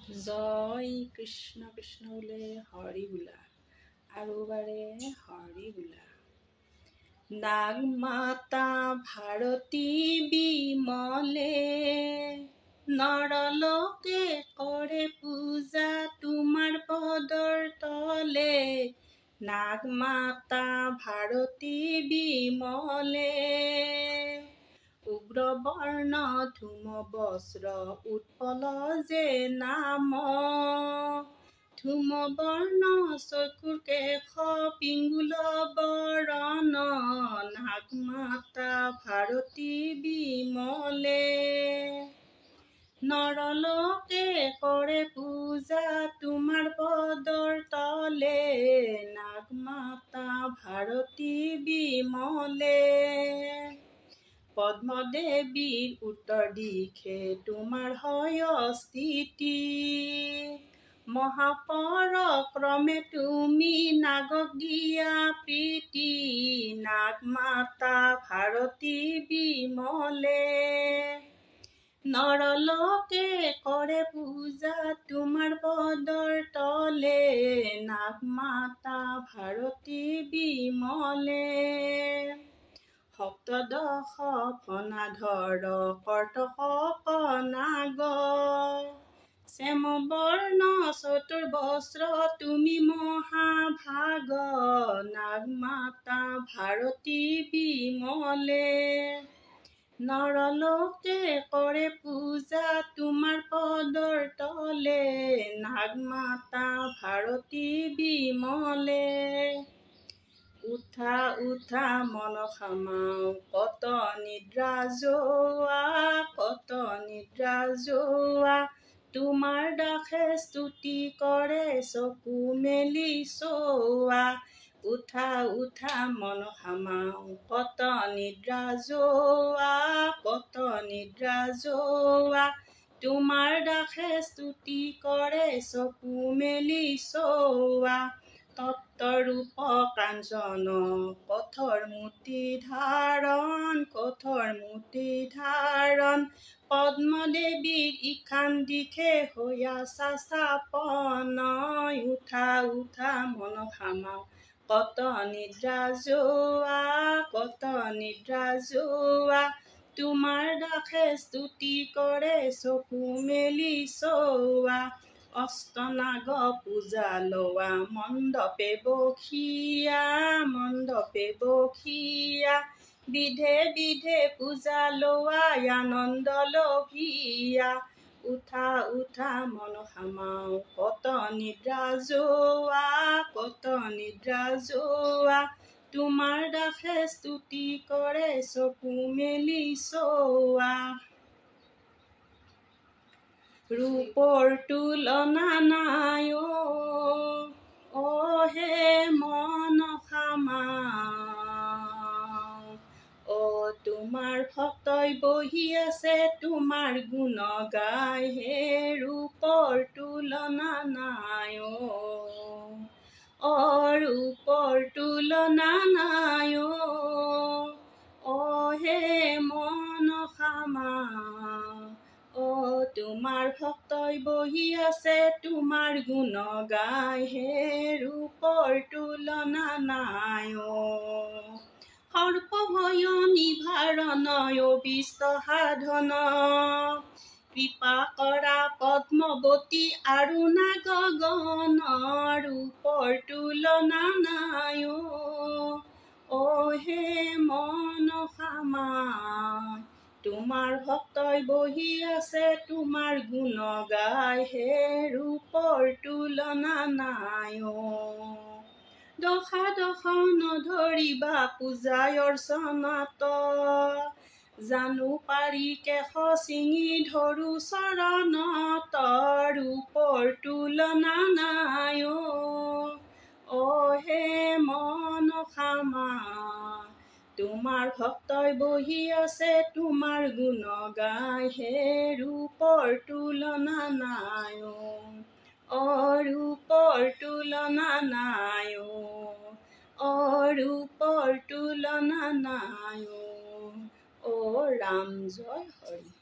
জয় কৃষ্ণ কৃষ্ণ বোলে হৰি বোলা আৰু বাৰে হৰি বোলা। নাগ মাতা ভাৰতী বিমলে, নৰলোকে কৰে পূজা তোমাৰ পদৰ তলে। নাগ মাতা ভাৰতী বিমলে, উগ্ৰ বৰ্ণ ধূম বস্ত্ৰ উৎপল যে নাম। ধূম বৰ্ণ চকুৰ কেশ পিঙ্গুল বৰণ, নাগ মাতা ভাৰতী বিমলে। নৰলোকে কৰে পূজা তোমাৰ পদৰ তলে, নাগ মাতা ভাৰতী বিমলে। পদ্মদেৱীৰ উত্তৰ দিশে তোমাৰ হয় স্থিতি, মহাপৰক্ৰমে তুমি নাগক দিয়া প্ৰীতি। নাগ মাতা ভাৰতী বিমলে, নৰলোকে কৰে পূজা তোমাৰ পদৰ তলে, নাগ মাতা ভাৰতী বিমলে। সপ্তদশ ফণাধৰ কৰ্তক নাগ, শ্যাম বৰ্ণ চতুৰ্বস্ত্ৰ তুমি মহাভাগ। নাগ মাতা ভাৰতী বিমলে, নৰলোকে কৰে পূজা তোমাৰ পদৰ তলে, নাগ মাতা ভাৰতী বিমলে। উঠা উঠা মনসামাও কত নিদ্ৰা যোৱা, কত নিদ্ৰা যোৱা। তোমাৰ দাসে স্তুতি কৰে চকু মেলি চোৱা। উঠা উঠা মনসামাও কত নিদ্ৰা যোৱা, কত নিদ্ৰা যোৱা। তোমাৰ দাসে স্তুতি কৰে চকু মেলি চোৱা। তত্ত্বৰূপ কাঞ্চন কঠোৰ মূৰ্তি ধাৰণ, কঠোৰ মূৰ্তি ধাৰণ। পদ্মদেৱীৰ ইখান দিশে হৈয়া স্থাপন। উঠা উঠা মনসামাও কত নিদ্ৰা যোৱা, কত নিদ্ৰা যোৱা। তোমাৰ দাসে স্তুতি কৰে চকু মেলি চোৱা। অষ্টনাগ পূজা লোৱা মণ্ডপে বসিয়া, মণ্ডপে বসিয়া। বিধে বিধে পূজা লোৱা আনন্দ লভিয়া। উঠা উঠা মনসামাও কত নিদ্ৰা যোৱা, কত নিদ্ৰা যোৱা। তোমাৰ দাসে স্তুতি কৰে চকু মেলি চোৱা। ৰূপৰ তুলনা নাই অ হে মনসামাও, অ তোমাৰ ভক্তই বহি আছে তোমাৰ গুণ গাই হে। ৰূপৰ তুলনা নাই অ ৰূপৰ তুলনা নাই অ হে মনসামাও। অ তোমাৰ ভক্তই বহি আছে তোমাৰ গুণ গাই হে। ৰূপৰ তুলনা নাই সৰ্পভয় নিবাৰণ অভীষ্ট সাধন। কৃপা কৰা পদ্মৱতী আৰু নাগ গণ। ৰূপৰ তুলনা নাই অ হে মনসামাও। তোমাৰ ভক্তই বহি আছে তোমাৰ গুণ গাই হে। ৰূপৰ তুলনা নাই দশা দশন ধৰিবা পূজাই অৰ্চনাত। জানো পাৰি কেশ চিঙি ধৰো চৰণত। ৰূপৰ তুলনা নাই অ হে মনসামাও। তোমাৰ ভক্তই বহি আছে তোমাৰ গুণ গাই হে। ৰূপৰ তুলনা নাই অ ৰূপৰ তুলনা নাই অ ৰূপৰ তুলনা নাই অ ৰাম জয় হৰি।